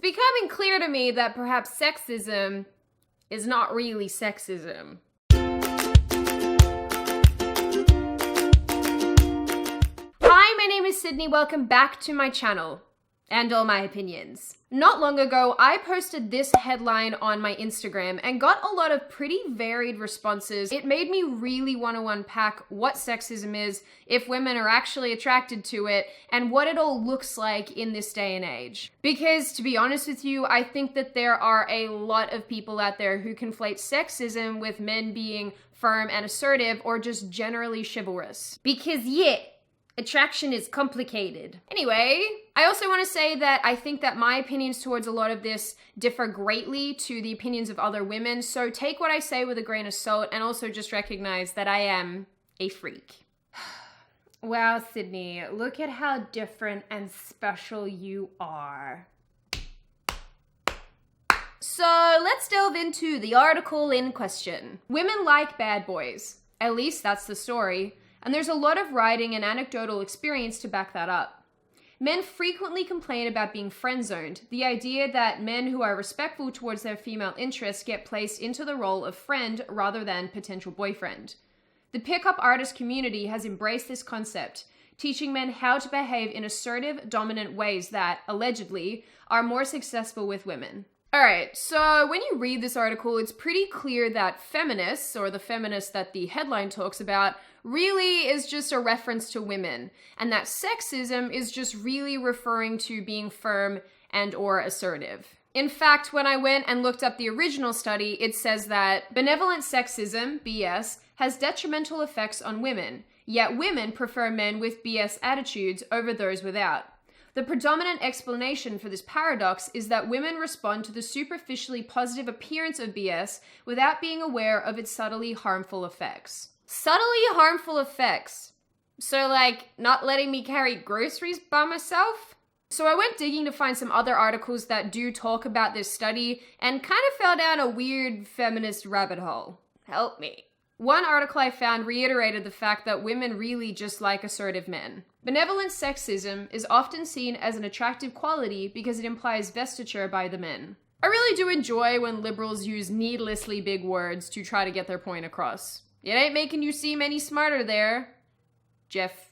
becoming clear to me that perhaps sexism is not really sexism. Hi, my name is Sydney. Welcome back to my channel and all my opinions. Not long ago, I posted this headline on my Instagram and got a lot of pretty varied responses. It made me really want to unpack what sexism is, if women are actually attracted to it, and what it all looks like in this day and age. Because, to be honest with you, I think that there are a lot of people out there who conflate sexism with men being firm and assertive or just generally chivalrous. Because, yeah, attraction is complicated. Anyway, I also want to say that I think that my opinions towards a lot of this differ greatly to the opinions of other women, so take what I say with a grain of salt and also just recognize that I am a freak. Wow, Sydney, look at how different and special you are. So let's delve into the article in question. Women like bad boys. At least that's the story. And there's a lot of writing and anecdotal experience to back that up. Men frequently complain about being friend-zoned, the idea that men who are respectful towards their female interests get placed into the role of friend rather than potential boyfriend. The pickup artist community has embraced this concept, teaching men how to behave in assertive, dominant ways that, allegedly, are more successful with women. Alright, so when you read this article, it's pretty clear that feminists, or the feminists that the headline talks about, really is just a reference to women, and that sexism is just really referring to being firm and or assertive. In fact, when I went and looked up the original study, it says that benevolent sexism, BS, has detrimental effects on women, yet women prefer men with BS attitudes over those without. The predominant explanation for this paradox is that women respond to the superficially positive appearance of BS without being aware of its subtly harmful effects. Subtly harmful effects? So like, not letting me carry groceries by myself? So I went digging to find some other articles that do talk about this study and kind of fell down a weird feminist rabbit hole. Help me. One article I found reiterated the fact that women really just like assertive men. Benevolent sexism is often seen as an attractive quality because it implies vestiture by the men. I really do enjoy when liberals use needlessly big words to try to get their point across. It ain't making you seem any smarter there, Jeff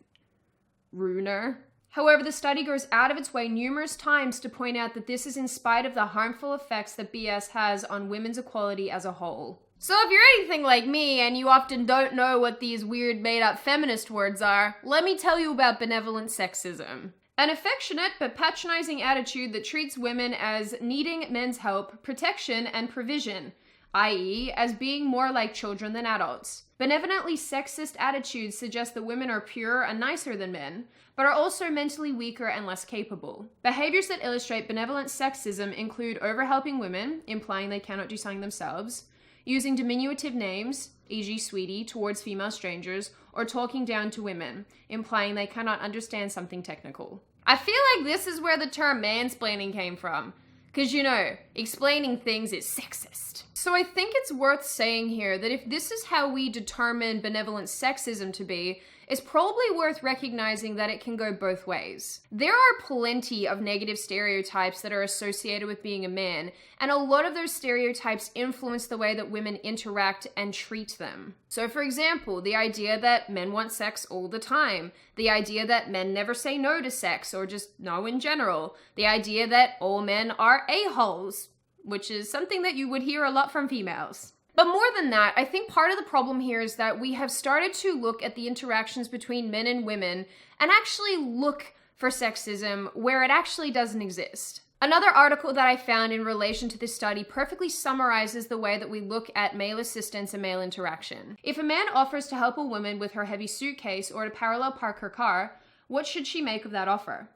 Runer. However, the study goes out of its way numerous times to point out that this is in spite of the harmful effects that BS has on women's equality as a whole. So if you're anything like me and you often don't know what these weird made-up feminist words are, let me tell you about benevolent sexism. An affectionate but patronizing attitude that treats women as needing men's help, protection, and provision, i.e., as being more like children than adults. Benevolently sexist attitudes suggest that women are purer and nicer than men, but are also mentally weaker and less capable. Behaviors that illustrate benevolent sexism include overhelping women, implying they cannot do something themselves, using diminutive names, e.g. sweetie, towards female strangers, or talking down to women, implying they cannot understand something technical. I feel like this is where the term mansplaining came from, because, you know, explaining things is sexist. So I think it's worth saying here that if this is how we determine benevolent sexism to be, it's probably worth recognizing that it can go both ways. There are plenty of negative stereotypes that are associated with being a man, and a lot of those stereotypes influence the way that women interact and treat them. So for example, the idea that men want sex all the time, the idea that men never say no to sex or just no in general, the idea that all men are a-holes, which is something that you would hear a lot from females. But more than that, I think part of the problem here is that we have started to look at the interactions between men and women and actually look for sexism where it actually doesn't exist. Another article that I found in relation to this study perfectly summarizes the way that we look at male assistance and male interaction. If a man offers to help a woman with her heavy suitcase or to parallel park her car, what should she make of that offer?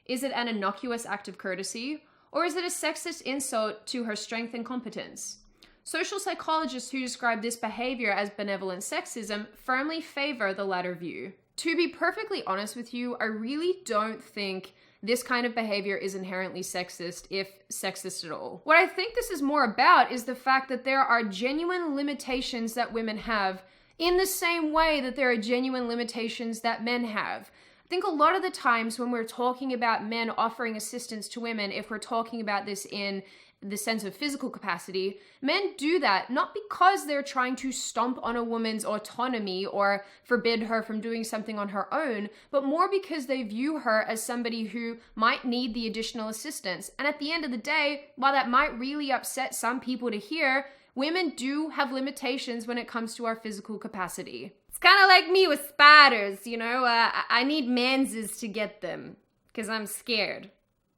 Is it an innocuous act of courtesy, or is it a sexist insult to her strength and competence? Social psychologists who describe this behavior as benevolent sexism firmly favor the latter view. To be perfectly honest with you, I really don't think this kind of behavior is inherently sexist, if sexist at all. What I think this is more about is the fact that there are genuine limitations that women have in the same way that there are genuine limitations that men have. I think a lot of the times when we're talking about men offering assistance to women, if we're talking about this in the sense of physical capacity, men do that not because they're trying to stomp on a woman's autonomy or forbid her from doing something on her own, but more because they view her as somebody who might need the additional assistance. And at the end of the day, while that might really upset some people to hear, women do have limitations when it comes to our physical capacity. It's kind of like me with spiders, I need manses to get them because I'm scared.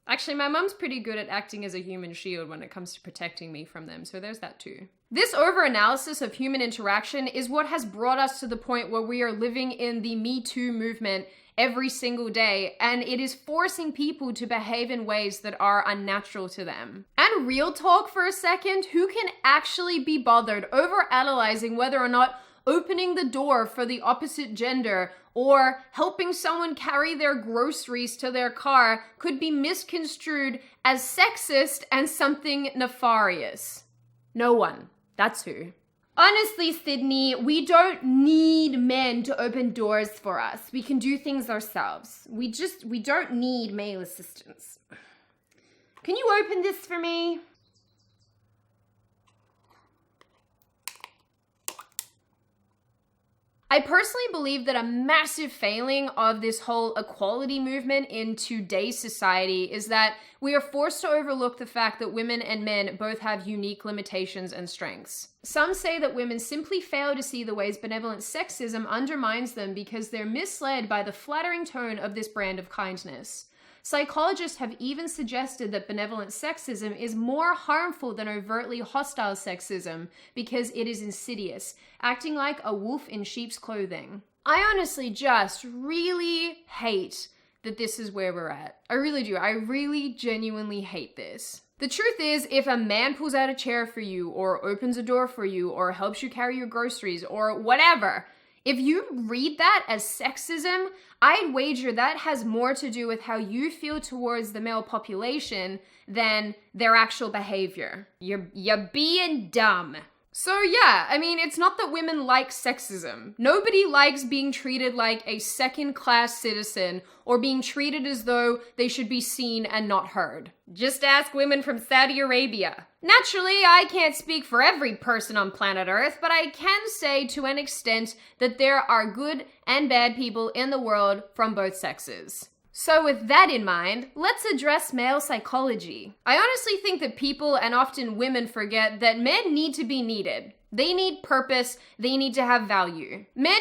Actually, my mom's pretty good at acting as a human shield when it comes to protecting me from them, so there's that too. This over-analysis of human interaction is what has brought us to the point where we are living in the Me Too movement every single day, and it is forcing people to behave in ways that are unnatural to them. And real talk for a second, who can actually be bothered over-analyzing whether or not opening the door for the opposite gender or helping someone carry their groceries to their car could be misconstrued as sexist and something nefarious? No one. That's who. Honestly, Sydney, we don't need men to open doors for us. We can do things ourselves. We don't need male assistance. Can you open this for me? I personally believe that a massive failing of this whole equality movement in today's society is that we are forced to overlook the fact that women and men both have unique limitations and strengths. Some say that women simply fail to see the ways benevolent sexism undermines them because they're misled by the flattering tone of this brand of kindness. Psychologists have even suggested that benevolent sexism is more harmful than overtly hostile sexism because it is insidious, acting like a wolf in sheep's clothing. I honestly just really hate that this is where we're at. I really do. I really genuinely hate this. The truth is, if a man pulls out a chair for you or opens a door for you or helps you carry your groceries or whatever, if you read that as sexism, I'd wager that has more to do with how you feel towards the male population than their actual behavior. You're being dumb. So yeah, I mean, it's not that women like sexism. Nobody likes being treated like a second-class citizen or being treated as though they should be seen and not heard. Just ask women from Saudi Arabia. Naturally, I can't speak for every person on planet Earth, but I can say to an extent that there are good and bad people in the world from both sexes. So with that in mind, let's address male psychology. I honestly think that people, and often women, forget that men need to be needed. They need purpose, they need to have value. Men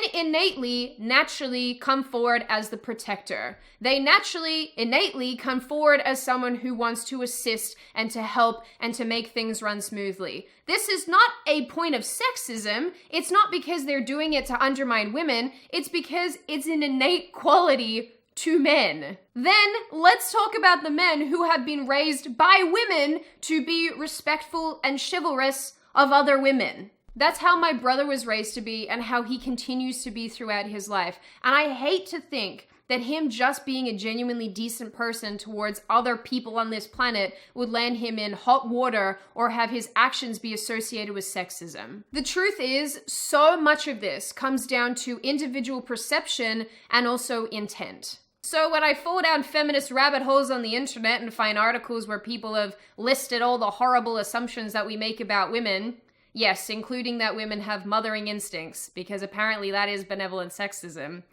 naturally come forward as the protector. They innately come forward as someone who wants to assist and to help and to make things run smoothly. This is not a point of sexism. It's not because they're doing it to undermine women. It's because it's an innate quality to men. Then let's talk about the men who have been raised by women to be respectful and chivalrous of other women. That's how my brother was raised to be and how he continues to be throughout his life. And I hate to think that him just being a genuinely decent person towards other people on this planet would land him in hot water or have his actions be associated with sexism. The truth is, so much of this comes down to individual perception and also intent. So when I fall down feminist rabbit holes on the internet and find articles where people have listed all the horrible assumptions that we make about women, yes, including that women have mothering instincts, because apparently that is benevolent sexism,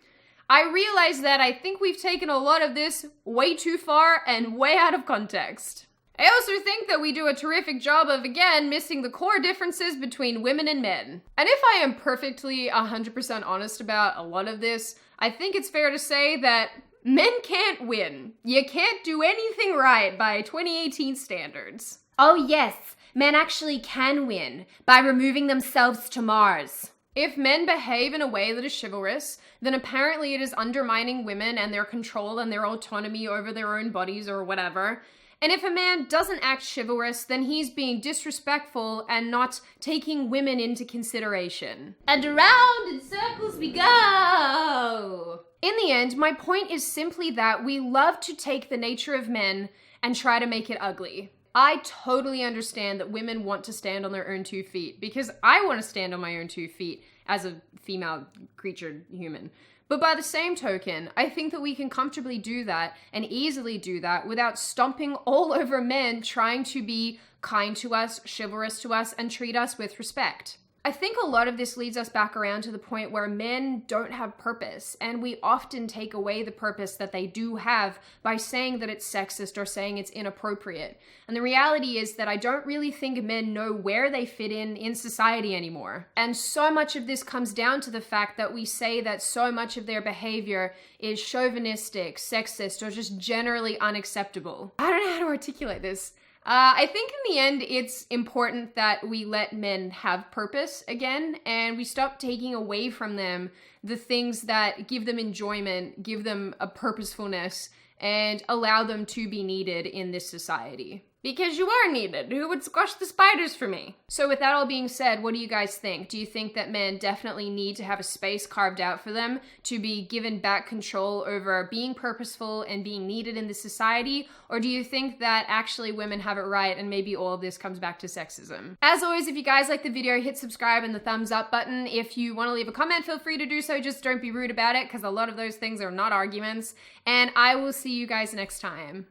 I realize that I think we've taken a lot of this way too far and way out of context. I also think that we do a terrific job of, again, missing the core differences between women and men. And if I am perfectly 100% honest about a lot of this, I think it's fair to say that men can't win. You can't do anything right by 2018 standards. Oh yes, men actually can win by removing themselves to Mars. If men behave in a way that is chivalrous, then apparently it is undermining women and their control and their autonomy over their own bodies or whatever. And if a man doesn't act chivalrous, then he's being disrespectful and not taking women into consideration. And around in circles we go! In the end, my point is simply that we love to take the nature of men and try to make it ugly. I totally understand that women want to stand on their own 2 feet, because I want to stand on my own 2 feet as a female creature human. But by the same token, I think that we can comfortably do that and easily do that without stomping all over men trying to be kind to us, chivalrous to us, and treat us with respect. I think a lot of this leads us back around to the point where men don't have purpose, and we often take away the purpose that they do have by saying that it's sexist or saying it's inappropriate. And the reality is that I don't really think men know where they fit in society anymore. And so much of this comes down to the fact that we say that so much of their behavior is chauvinistic, sexist, or just generally unacceptable. I don't know how to articulate this. I think in the end, it's important that we let men have purpose again, and we stop taking away from them the things that give them enjoyment, give them a purposefulness, and allow them to be needed in this society. Because you are needed. Who would squash the spiders for me? So with that all being said, what do you guys think? Do you think that men definitely need to have a space carved out for them to be given back control over being purposeful and being needed in this society? Or do you think that actually women have it right and maybe all of this comes back to sexism? As always, if you guys like the video, hit subscribe and the thumbs up button. If you want to leave a comment, feel free to do so. Just don't be rude about it, because a lot of those things are not arguments. And I will see you guys next time.